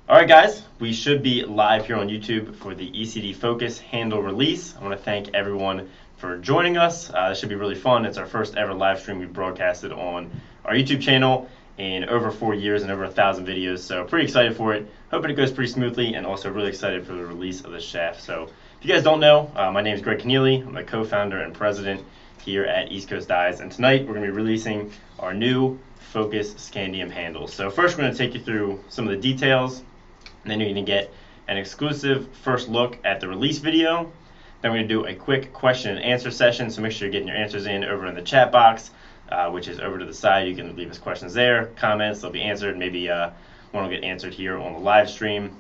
Alright guys, we should be live here on YouTube for the ECD Focus handle release. I want to thank everyone for joining us. This should be really fun. It's our first ever live stream we broadcasted on our YouTube channel in over 4 years and over 1,000 videos, so pretty excited for it. Hoping it goes pretty smoothly, and also really excited for the release of the shaft. So if you guys don't know, my name is Greg Keneally. I'm the co-founder and president here at East Coast Dies, and tonight we're going to be releasing our new Focus Scandium handle. So first we're going to take you through some of the details, and then you're going to get an exclusive first look at the release video. Then we're going to do a quick question and answer session, so make sure you're getting your answers in over in the chat box, which is over to the side. You can leave us questions there, comments, they'll be answered. Maybe one will get answered here on the live stream.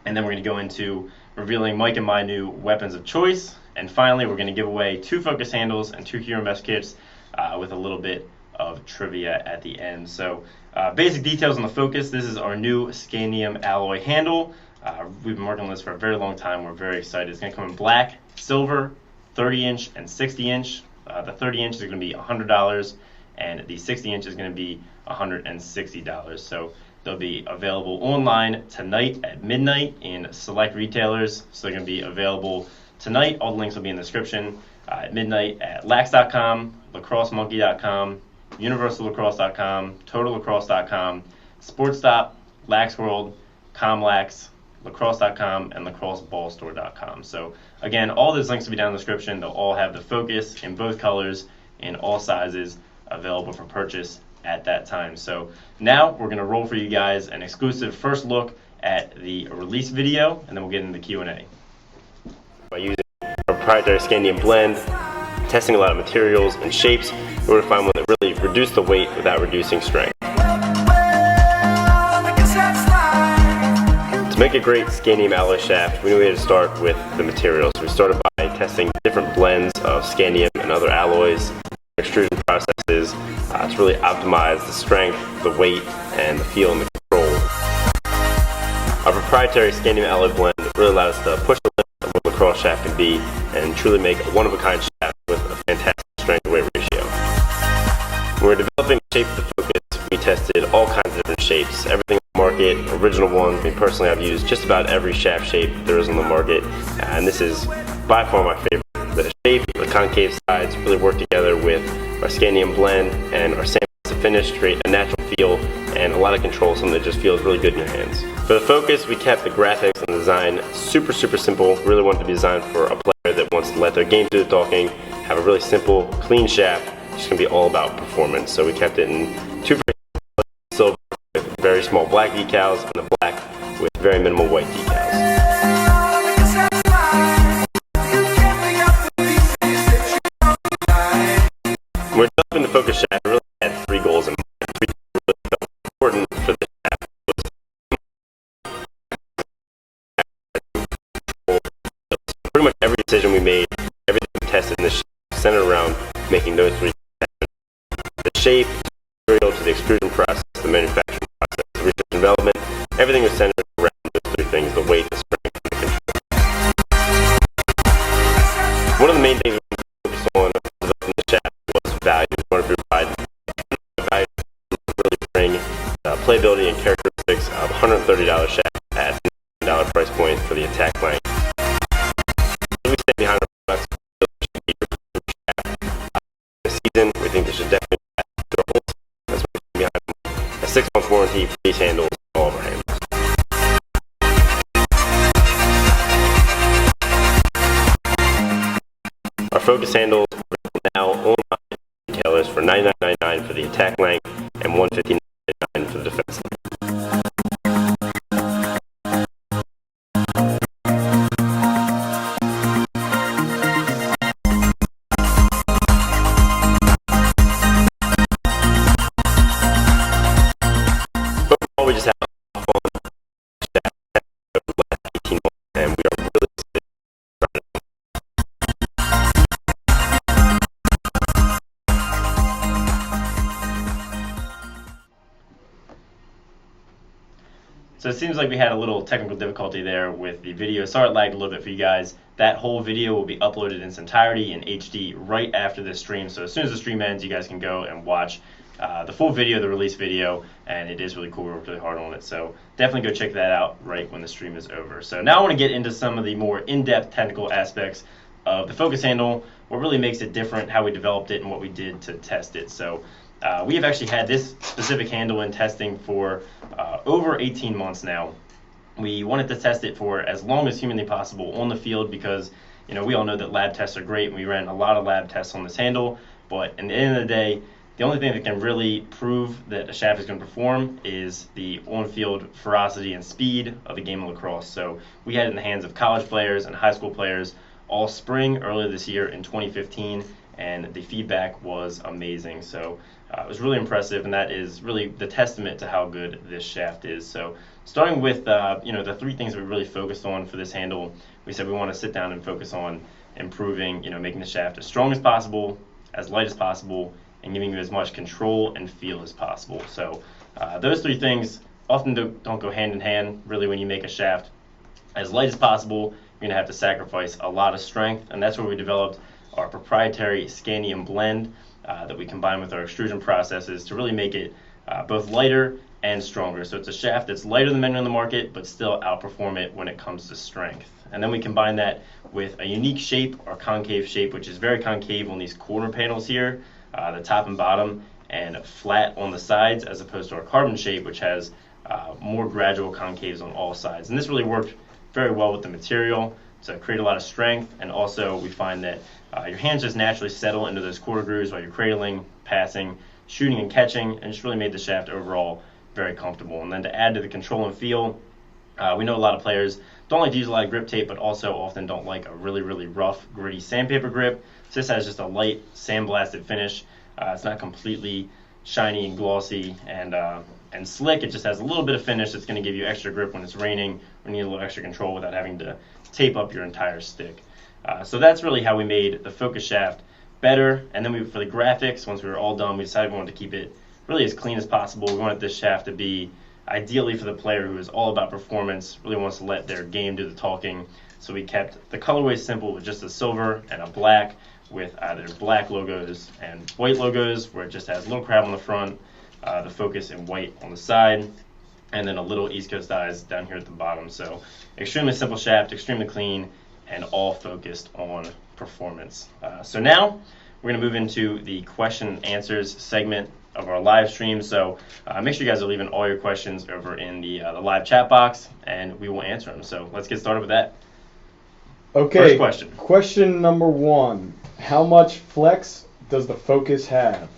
And then we're going to go into revealing Mike and my new weapons of choice. And finally, we're going to give away 2 focus handles and 2 hero mesh kits with a little bit of trivia at the end. So basic details on the Focus. This is our new Scandium alloy handle. We've been working on this for a very long time. We're very excited. It's going to come in black, silver, 30-inch, and 60-inch. The 30-inch is going to be $100, and the 60-inch is going to be $160. So they'll be available online tonight at midnight in select retailers. So they're going to be available tonight. All the links will be in the description. At midnight at lax.com, lacrossemonkey.com, universallacrosse.com, totallacrosse.com, SportsStop, Lax World, Comlax, lacrosse.com, and lacrosseballstore.com. So again, all those links will be down in the description. They'll all have the Focus in both colors, in all sizes, available for purchase at that time. So now we're going to roll for you guys an exclusive first look at the release video, and then we'll get into the Q&A. By using our proprietary Scandium blend, testing a lot of materials and shapes, we were to find one that really reduced the weight without reducing strength. To make a great Scandium alloy shaft, we knew we had to start with the materials. So we started by testing different blends of Scandium and other alloys, extrusion processes, to really optimize the strength, the weight, and the feel and the control. Our proprietary Scandium alloy blend really allowed us to push the limit of what the lacrosse shaft can be and truly make a one-of-a-kind shaft with a fantastic strength-to-weight ratio. When we were developing the shape of the Focus, we tested all kinds of different shapes, everything on the market, original ones. Me personally, I've used just about every shaft shape there is on the market, and this is by far my favorite. The shape, the concave sides really work together with our Scandium blend and our samples to finish, create a natural feel and a lot of control, something that just feels really good in your hands. For the Focus, we kept the graphics and the design super simple. Really wanted to be designed for a player that wants to let their game do the talking, have a really simple, clean shaft. It's going to be all about performance. So we kept it in 2 silver with very small black decals and the black with very minimal white decals. When we're developing the Focus shaft, we really had 3 goals in mind. 3 things really felt important for this shaft. Pretty much every decision we made, everything we tested in this shaft centered around making those 3 things. The shape, the material, to the extrusion process, the manufacturing process, the research and development, everything was centered around those 3 things: the weight, the strength, and the control. One of the main things we focused on developing the shaft was value. We wanted to provide value to really bring playability and characteristics of $130 shaft at $9 price point for the attack length. We stay behind our products. This season, we think this should definitely be our whole season. That's why we behind a 6-month warranty for these handles, all of our handles. Our Focus handles are now online retailers for $99.99 for the attack length and $159.99 for the defense length. Overall, we just have a fun shaft over the last 18 months, and we are really excited. So it seems like we had a little technical difficulty there with the video. Sorry it lagged a little bit for you guys. That whole video will be uploaded in its entirety in HD right after this stream. So as soon as the stream ends, you guys can go and watch the full video, the release video, and it is really cool. We worked really hard on it, so definitely go check that out right when the stream is over. So now I want to get into some of the more in-depth technical aspects of the focus handle, what really makes it different, how we developed it, and what we did to test it. So we have actually had this specific handle in testing for over 18 months now. We wanted to test it for as long as humanly possible on the field because we all know that lab tests are great, and we ran a lot of lab tests on this handle, but in the end of the day, the only thing that can really prove that a shaft is going to perform is the on-field ferocity and speed of the game of lacrosse. So we had it in the hands of college players and high school players all spring earlier this year in 2015, and the feedback was amazing. So it was really impressive, and that is really the testament to how good this shaft is. So starting with the three things we really focused on for this handle, we said we want to sit down and focus on improving, making the shaft as strong as possible, as light as possible, and giving you as much control and feel as possible. So those three things often don't go hand in hand, really, when you make a shaft as light as possible. You're going to have to sacrifice a lot of strength, and that's where we developed our proprietary scandium blend that we combine with our extrusion processes to really make it both lighter and stronger. So it's a shaft that's lighter than many on the market, but still outperform it when it comes to strength. And then we combine that with a unique shape, our concave shape, which is very concave on these corner panels here, the top and bottom, and flat on the sides, as opposed to our carbon shape, which has more gradual concaves on all sides. And this really worked very well with the material to create a lot of strength, and also we find that your hands just naturally settle into those quarter grooves while you're cradling, passing, shooting, and catching, and just really made the shaft overall very comfortable. And then to add to the control and feel, we know a lot of players don't like to use a lot of grip tape, but also often don't like a really, really rough, gritty sandpaper grip. So this has just a light, sandblasted finish. It's not completely shiny and glossy and slick. It just has a little bit of finish that's going to give you extra grip when it's raining, or need a little extra control without having to tape up your entire stick. So that's really how we made the focus shaft better. And then for the graphics, once we were all done, we decided we wanted to keep it really as clean as possible. We wanted this shaft to be ideally for the player who is all about performance, really wants to let their game do the talking. So we kept the colorway simple with just a silver and a black, with either black logos and white logos, where it just has a little crab on the front, the focus in white on the side, and then a little East Coast eyes down here at the bottom. So extremely simple shaft, extremely clean, and all focused on performance. So now we're going to move into the question and answers segment of our live stream. So make sure you guys are leaving all your questions over in the live chat box, and we will answer them. So let's get started with that. Okay. First question. Question number one. How much flex does the focus have?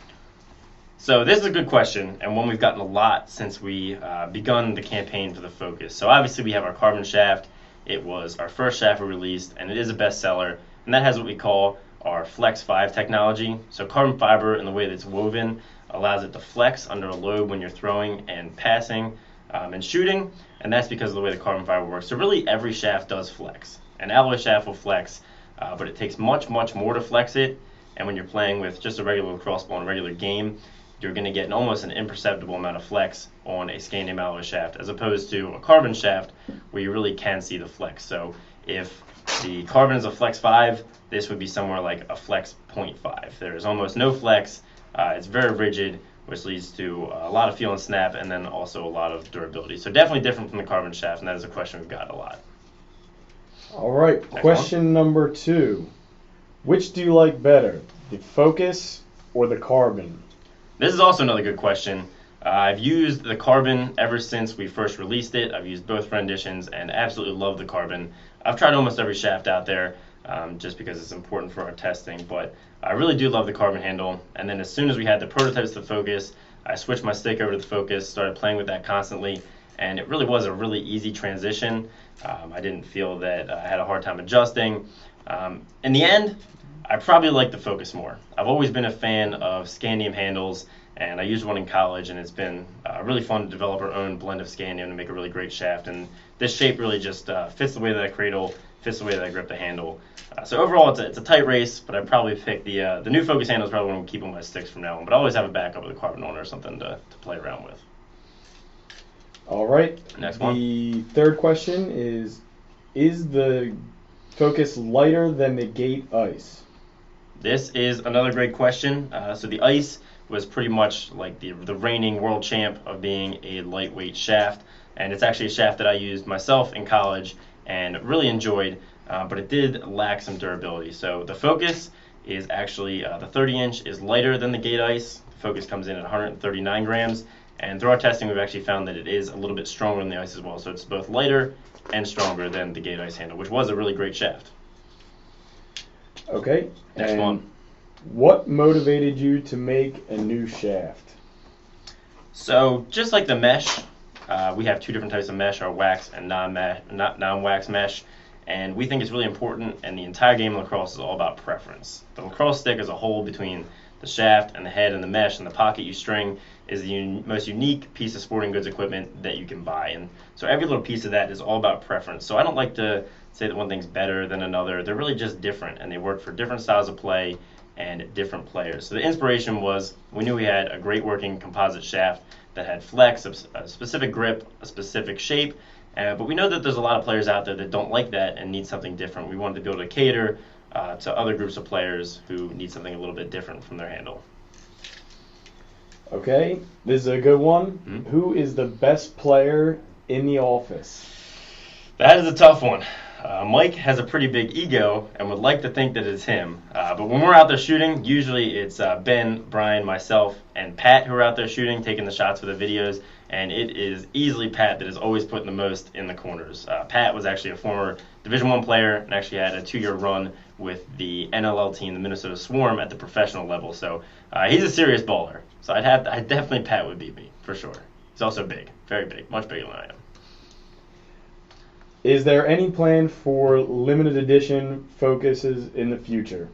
So this is a good question, and one we've gotten a lot since we begun the campaign for the focus. So obviously we have our carbon shaft. It was our first shaft we released, and it is a bestseller, and that has what we call our Flex 5 technology. So carbon fiber, in the way that it's woven, allows it to flex under a load when you're throwing and passing and shooting, and that's because of the way the carbon fiber works. So really every shaft does flex. An alloy shaft will flex, but it takes much, much more to flex it, and when you're playing with just a regular lacrosse ball in a regular game, you're going to get almost an imperceptible amount of flex on a scandium alloy shaft, as opposed to a carbon shaft where you really can see the flex. So if the carbon is a Flex 5, this would be somewhere like a Flex 0.5. There is almost no flex. It's very rigid, which leads to a lot of feel and snap, and then also a lot of durability. So definitely different from the carbon shaft, and that is a question we've got a lot. All right, question number two. Which do you like better, the focus or the carbon? This is also another good question. I've used the carbon ever since we first released it. I've used both renditions and absolutely love the carbon. I've tried almost every shaft out there just because it's important for our testing, but I really do love the carbon handle. And then as soon as we had the prototypes to focus, I switched my stick over to the focus, started playing with that constantly, and it really was a really easy transition. I didn't feel that I had a hard time adjusting. In the end, I probably like the focus more. I've always been a fan of scandium handles, and I used one in college, and it's been really fun to develop our own blend of scandium to make a really great shaft. And this shape really just fits the way that I cradle, fits the way that I grip the handle. So overall, it's a tight race, but I'd probably pick the new focus handle is probably what I'm keeping my sticks from now on. But I always have a backup with a carbon on or something to play around with. All right. Next one. The third question is the focus lighter than the gate ice? This is another great question. So the ice was pretty much like the reigning world champ of being a lightweight shaft, and it's actually a shaft that I used myself in college and really enjoyed, but it did lack some durability. So the Focus is actually, the 30-inch is lighter than the Gate Ice. The Focus comes in at 139 grams, and through our testing we've actually found that it is a little bit stronger than the Ice as well, so it's both lighter and stronger than the Gate Ice handle, which was a really great shaft. Okay. Next one. What motivated you to make a new shaft? So just like the mesh, we have two different types of mesh, our wax and non-wax mesh, and we think it's really important, and the entire game of lacrosse is all about preference. The lacrosse stick as a whole, between the shaft and the head and the mesh and the pocket you string, is the most unique piece of sporting goods equipment that you can buy, and so every little piece of that is all about preference. So I don't like to say that one thing's better than another. They're really just different, and they work for different styles of play and different players. So the inspiration was, we knew we had a great working composite shaft that had flex, a specific grip, a specific shape, but we know that there's a lot of players out there that don't like that and need something different. We wanted to be able to cater to other groups of players who need something a little bit different from their handle. Okay, this is a good one. Mm-hmm. Who is the best player in the office? That is a tough one. Mike has a pretty big ego and would like to think that it's him. But when we're out there shooting, usually it's Ben, Brian, myself, and Pat who are out there shooting, taking the shots for the videos. And it is easily Pat that is always putting the most in the corners. Pat was actually a former Division I player and actually had a 2-year run with the NLL team, the Minnesota Swarm, at the professional level. So he's a serious baller. So I definitely Pat would beat me, for sure. He's also big, very big, much bigger than I am. Is there any plan for limited edition focuses in the future?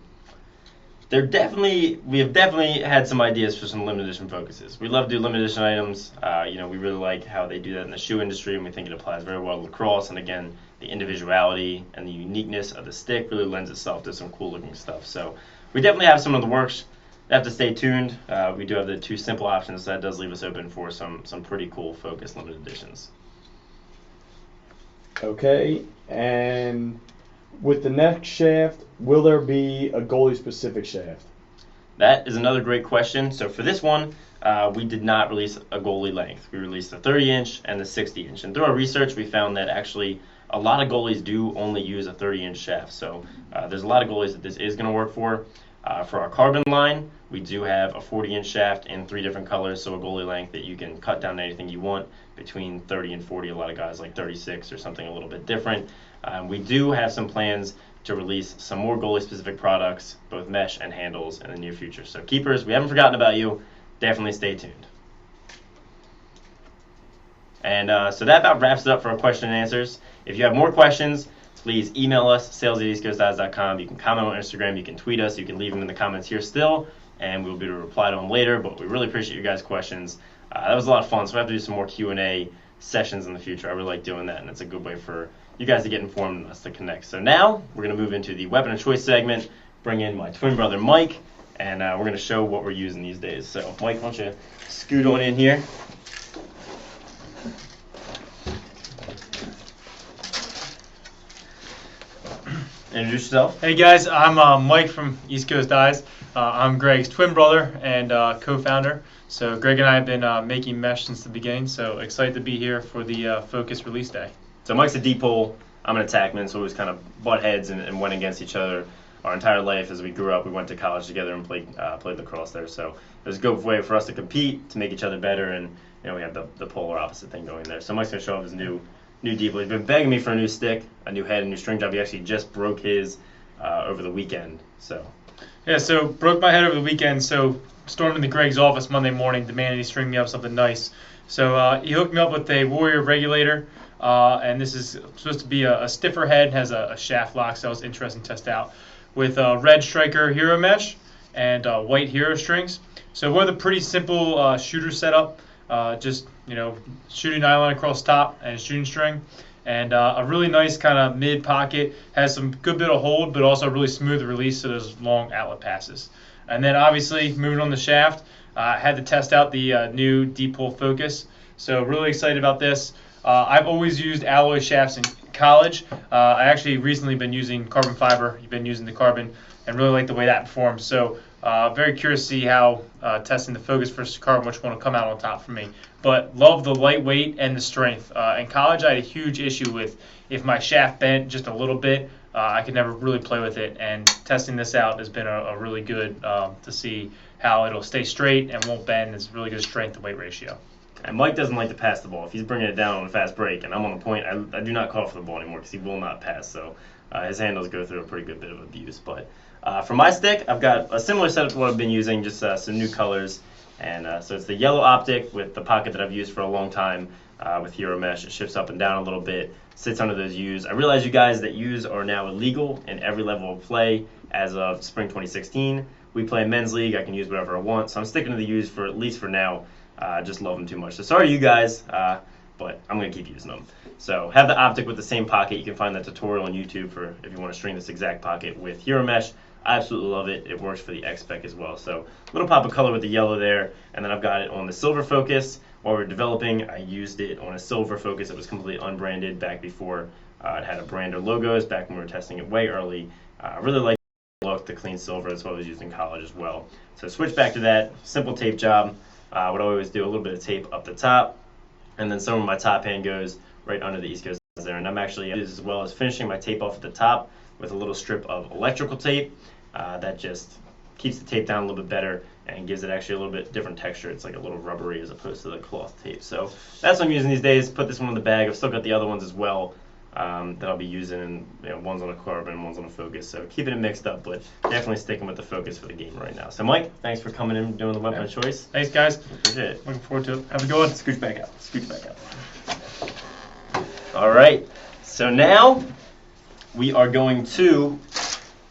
We have definitely had some ideas for some limited edition focuses. We love to do limited edition items. We really like how they do that in the shoe industry, and we think it applies very well to lacrosse. And again, the individuality and the uniqueness of the stick really lends itself to some cool looking stuff. So we definitely have some of the works. You have to stay tuned. We do have the 2 simple options, so that does leave us open for some pretty cool Focus limited editions. Okay, and with the next shaft, will there be a goalie-specific shaft? That is another great question. So for this one, we did not release a goalie length. We released the 30-inch and the 60-inch. And through our research, we found that actually a lot of goalies do only use a 30-inch shaft. So there's a lot of goalies that this is going to work for. For our carbon line, we do have a 40-inch shaft in 3 different colors, so a goalie length that you can cut down to anything you want between 30 and 40. A lot of guys like 36 or something a little bit different. We do have some plans to release some more goalie-specific products, both mesh and handles, in the near future. So keepers, we haven't forgotten about you. Definitely stay tuned. And so that about wraps it up for our question and answers. If you have more questions, please email us, sales@eastcoasteyes.com. You can comment on Instagram, you can tweet us, you can leave them in the comments here still, and we'll be able to reply to them later. But we really appreciate you guys' questions. That was a lot of fun, so we have to do some more Q&A sessions in the future. I really like doing that, and it's a good way for you guys to get informed and us to connect. So now we're going to move into the weapon of choice segment, bring in my twin brother Mike, and we're going to show what we're using these days. So Mike, why don't you scoot on in here? Introduce yourself. Hey guys, I'm Mike from East Coast Eyes. I'm Greg's twin brother and co-founder. So Greg and I have been making mesh since the beginning, so excited to be here for the Focus release day. So Mike's a deep pole, I'm an attackman, so we always kind of butt heads and went against each other our entire life. As we grew up, we went to college together and played lacrosse there. So it was a good way for us to compete, to make each other better, and we have the polar opposite thing going there. So Mike's going to show off his new deep pole. He's been begging me for a new stick, a new head, a new string job. He actually just broke his over the weekend. So broke my head over the weekend, so stormed into Greg's office Monday morning demanding he string me up something nice. So he hooked me up with a Warrior regulator, and this is supposed to be a stiffer head, has a shaft lock, so it's interesting to test out, with red striker hero mesh and white hero strings. So we're the pretty simple shooter setup, just shooting nylon across top and shooting string, and a really nice kind of mid pocket, has some good bit of hold, but also really smooth release, so there's long outlet passes. And then obviously moving on the shaft, had to test out the new deep pole Focus, so really excited about this. I've always used alloy shafts in college. I actually recently been using carbon fiber. You've been using the carbon and really like the way that performs. So very curious to see how testing the focus versus carbon, which one will come out on top for me. But love the lightweight and the strength. In college, I had a huge issue with if my shaft bent just a little bit, I could never really play with it. And testing this out has been a really good to see how it'll stay straight and won't bend. It's really good strength to weight ratio. And Mike doesn't like to pass the ball. If he's bringing it down on a fast break and I'm on the point, I do not call for the ball anymore because he will not pass. So his handles go through a pretty good bit of abuse. But for my stick, I've got a similar setup to what I've been using, just some new colors. And so it's the yellow optic with the pocket that I've used for a long time with Hero Mesh. It shifts up and down a little bit, sits under those U's. I realize you guys that U's are now illegal in every level of play as of spring 2016. We play men's league. I can use whatever I want. So I'm sticking to the U's for at least for now. Just love them too much. So sorry you guys, but I'm going to keep using them. So have the optic with the same pocket. You can find that tutorial on YouTube for if you want to string this exact pocket with Hero Mesh. I absolutely love it. It works for the X-Spec as well. So little pop of color with the yellow there, and then I've got it on the silver focus. While we were developing, I used it on a silver focus that was completely unbranded back before it had a brand or logos, back when we were testing it way early. I really like the look, the clean silver. That's what I was using in college as well. So switch back to that. Simple tape job. What I always do, a little bit of tape up the top, and then some of my top hand goes right under the East Coast there. And I'm actually, as well as finishing my tape off at the top with a little strip of electrical tape that just keeps the tape down a little bit better and gives it actually a little bit different texture. It's like a little rubbery as opposed to the cloth tape. So that's what I'm using these days. Put this one in the bag. I've still got the other ones as well that I'll be using, and one's on a carbon, one's on a focus. So keeping it mixed up, but definitely sticking with the focus for the game right now. So Mike, thanks for coming in and doing the weapon of choice. Thanks, guys. Appreciate it. Looking forward to it. Have a good one. Scooch back out. Scooch back out. All right. So now we are going to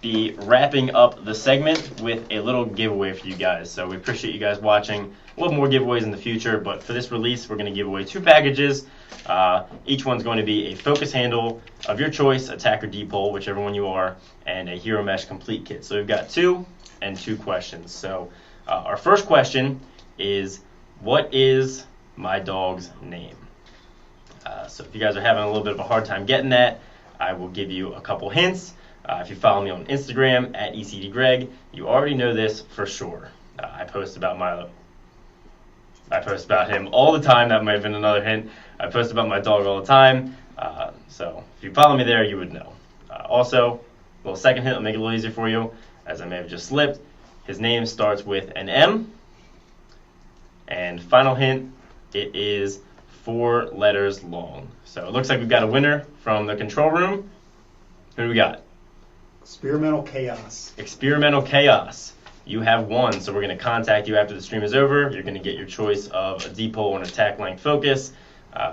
be wrapping up the segment with a little giveaway for you guys. So we appreciate you guys watching. We'll have more giveaways in the future, but for this release, we're going to give away 2 packages. Each one's going to be a focus handle of your choice, attack or D-pole, whichever one you are, and a Hero Mesh complete kit. So we've got 2 and 2 questions. So our first question is, what is my dog's name? So if you guys are having a little bit of a hard time getting that, I will give you a couple hints. If you follow me on Instagram at ECD Greg, you already know this for sure. I post about him all the time. That might have been another hint. I post about my dog all the time. So if you follow me there, you would know. Also, a little second hint, I'll make it a little easier for you, as I may have just slipped. His name starts with an M. And final hint, it is 4 letters long. So it looks like we've got a winner from the control room. Who do we got? Experimental Chaos. Experimental Chaos. You have won, so we're going to contact you after the stream is over. You're going to get your choice of a D-pole or an attack length focus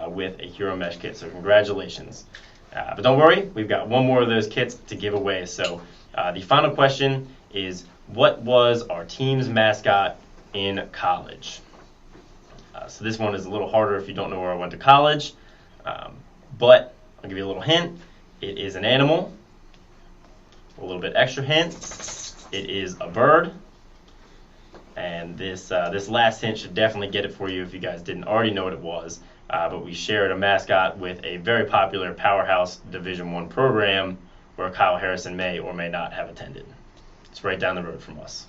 with a Hero Mesh kit, so congratulations. But don't worry, we've got one more of those kits to give away. So the final question is, what was our team's mascot in college? So this one is a little harder if you don't know where I went to college, but I'll give you a little hint. It is an animal. A little bit extra hint. It is a bird. And this last hint should definitely get it for you if you guys didn't already know what it was. But we shared a mascot with a very popular powerhouse Division I program where Kyle Harrison may or may not have attended. It's right down the road from us.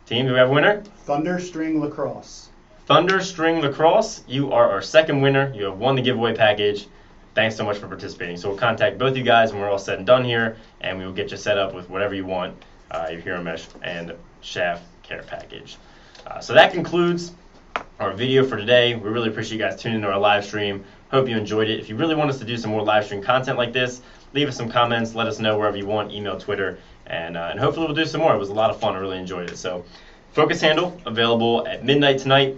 Team, do we have a winner? Thunder String Lacrosse. Thunder String Lacrosse, you are our second winner. You have won the giveaway package. Thanks so much for participating. So we'll contact both you guys when we're all said and done here, and we will get you set up with whatever you want, your Hero Mesh and shaft care package. So that concludes our video for today. We really appreciate you guys tuning into our live stream. Hope you enjoyed it. If you really want us to do some more live stream content like this, leave us some comments. Let us know wherever you want, email, Twitter, and hopefully we'll do some more. It was a lot of fun. I really enjoyed it. So focus handle available at midnight tonight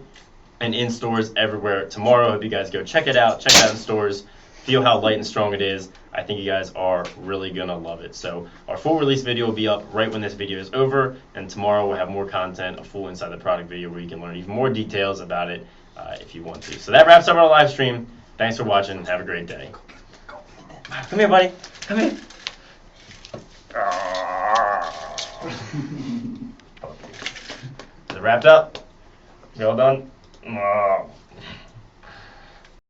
and in stores everywhere tomorrow. Hope you guys go check it out. Check it out in stores. Feel how light and strong it is. I think you guys are really going to love it. So our full release video will be up right when this video is over, and tomorrow we'll have more content, a full inside the product video where you can learn even more details about it if you want to. So that wraps up our live stream. Thanks for watching. Have a great day. Come here, buddy. Come here. Is it wrapped up? You all done?